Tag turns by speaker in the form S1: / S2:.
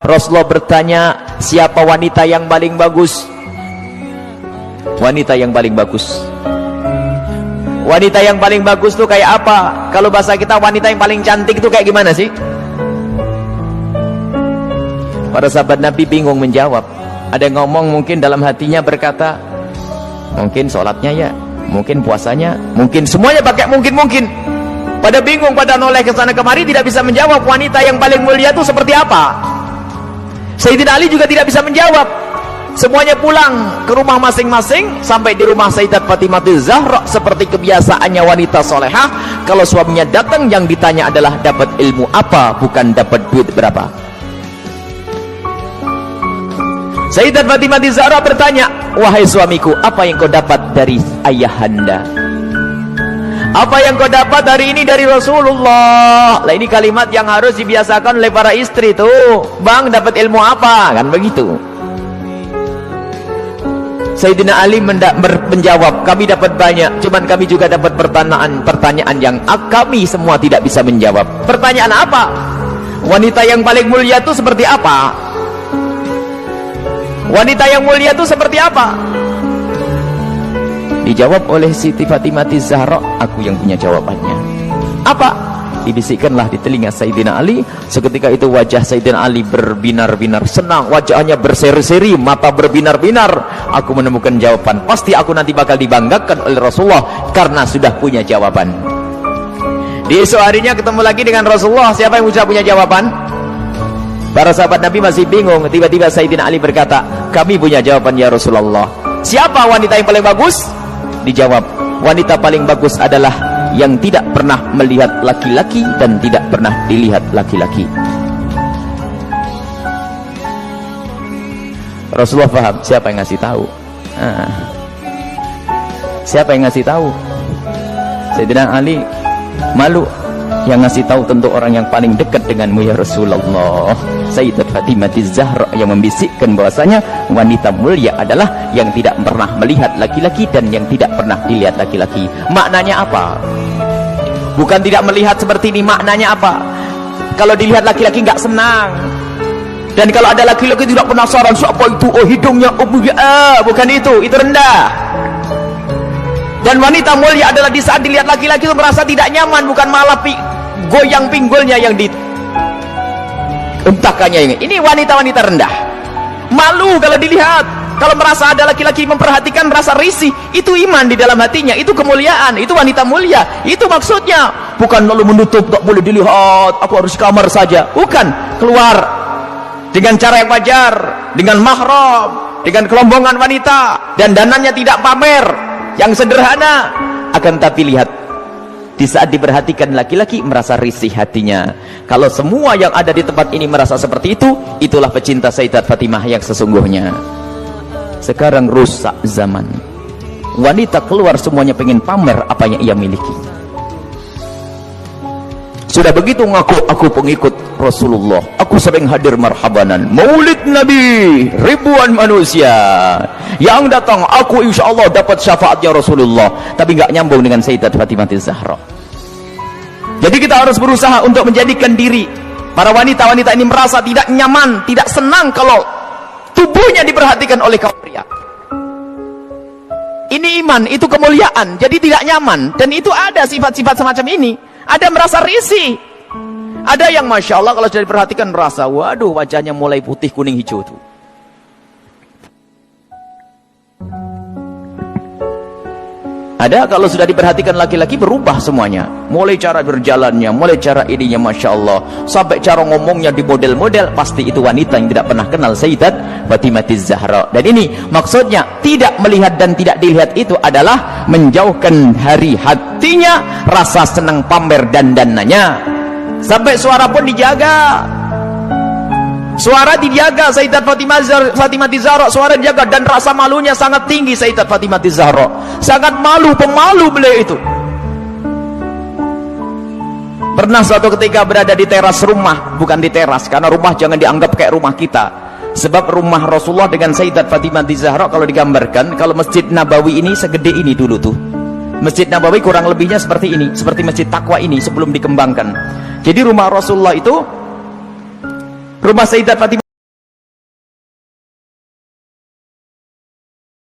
S1: Rasulullah bertanya, siapa wanita yang paling bagus? Wanita yang paling bagus. Wanita yang paling bagus tuh kayak apa? Kalau bahasa kita, wanita yang paling cantik itu kayak gimana sih? Para sahabat Nabi bingung menjawab. Ada yang ngomong mungkin dalam hatinya berkata, mungkin sholatnya ya, mungkin puasanya, mungkin semuanya pakai mungkin. Pada bingung, pada noleh ke sana kemari, tidak bisa menjawab wanita yang paling mulia itu seperti apa. Sayyidina Ali juga tidak bisa menjawab. Semuanya pulang ke rumah masing-masing. Sampai di rumah Sayyidat Fatimah Zahra, seperti kebiasaannya wanita solehah, kalau suaminya datang yang ditanya adalah dapat ilmu apa, bukan dapat duit berapa. Sayyidat Fatimah Zahra bertanya, wahai suamiku, apa yang kau dapat dari ayahanda? Apa yang kau dapat hari ini dari Rasulullah? Lah, ini kalimat yang harus dibiasakan oleh para istri tuh. Bang, dapat ilmu apa? Kan begitu. Sayyidina Ali menjawab, kami dapat banyak, cuman kami juga dapat pertanyaan yang kami semua tidak bisa menjawab. Pertanyaan apa? Wanita yang paling mulia itu seperti apa? Wanita yang mulia itu seperti apa? Dijawab oleh Siti Fatimah Zahra, aku yang punya jawabannya. Apa? Dibisikkanlah di telinga Sayyidina Ali. Seketika itu wajah Sayyidina Ali berbinar-binar senang, wajahnya berseri-seri, mata berbinar-binar. Aku menemukan jawaban. Pasti aku nanti bakal dibanggakan oleh Rasulullah karena sudah punya jawaban. Di esok harinya ketemu lagi dengan Rasulullah. Siapa yang sudah punya jawaban? Para sahabat Nabi masih bingung. Tiba-tiba Sayyidina Ali berkata, kami punya jawaban ya Rasulullah. Siapa wanita yang paling bagus? Dijawab, wanita paling bagus adalah yang tidak pernah melihat laki-laki dan tidak pernah dilihat laki-laki. Rasulullah paham siapa yang ngasih tahu. Siapa yang ngasih tahu? Sayyidina Ali malu. Yang ngasih tahu tentu orang yang paling dekat denganmu ya Rasulullah. Sayyidat Fatimah Zahra yang membisikkan bahwasanya wanita mulia adalah yang tidak pernah melihat laki-laki dan yang tidak pernah dilihat laki-laki. Maknanya apa? Bukan tidak melihat seperti ini, maknanya apa? Kalau dilihat laki-laki nggak senang. Dan kalau ada laki-laki tidak penasaran, siapa itu? Oh, hidungnya, oh, bukan itu rendah. Dan wanita mulia adalah di saat dilihat laki-laki itu merasa tidak nyaman, bukan malah goyang pinggulnya yang dientakannya. Ini wanita-wanita rendah, malu kalau dilihat. Kalau merasa ada laki-laki memperhatikan, merasa risih. Itu iman di dalam hatinya, itu kemuliaan, itu wanita mulia. Itu maksudnya, bukan lalu menutup, tak boleh dilihat, aku harus kamar saja. Bukan, keluar dengan cara yang wajar, dengan mahram, dengan kelombongan wanita, dan danannya tidak pamer, yang sederhana. Akan tapi lihat, di saat diperhatikan laki-laki merasa risih hatinya. Kalau semua yang ada di tempat ini merasa seperti itu, itulah pecinta Sayyidat Fatimah yang sesungguhnya. Sekarang rusak zaman, wanita keluar semuanya pengen pamer apa yang ia miliki. Sudah begitu ngaku, aku pengikut Rasulullah, aku sering hadir marhabanan maulid Nabi, ribuan manusia yang datang, aku insya Allah dapat syafaatnya Rasulullah. Tapi nggak nyambung dengan Sayyidat Fatimah Zahra. Jadi kita harus berusaha untuk menjadikan diri para wanita-wanita ini merasa tidak nyaman, tidak senang kalau tubuhnya diperhatikan oleh kaum pria. Ini iman, itu kemuliaan. Jadi tidak nyaman, dan itu ada sifat-sifat semacam ini. Ada merasa risih, ada yang masya Allah kalau sudah diperhatikan merasa, waduh, wajahnya mulai putih, kuning, hijau tuh. Ada kalau sudah diperhatikan laki-laki berubah semuanya, mulai cara berjalannya, mulai cara ininya masya Allah, sampai cara ngomongnya di model-model. Pasti itu wanita yang tidak pernah kenal Sayyidat Fatimah Zahra. Dan ini maksudnya tidak melihat dan tidak dilihat itu adalah menjauhkan dari hatinya rasa senang pamer dan dananya. Sampai suara pun dijaga, suara dijaga. Sayyidat Fatimah Zahra suara dijaga, dan rasa malunya sangat tinggi. Sayyidat Fatimah Zahra sangat malu, pemalu beliau itu. Pernah suatu ketika berada di teras rumah, bukan di teras karena rumah jangan dianggap kayak rumah kita. Sebab rumah Rasulullah dengan Sayyidat Fatimah Zahra kalau digambarkan, kalau Masjid Nabawi ini segede ini dulu tuh. Masjid Nabawi kurang lebihnya seperti ini, seperti Masjid Taqwa ini sebelum dikembangkan. Jadi rumah Rasulullah itu, rumah Sayyidat Fatimah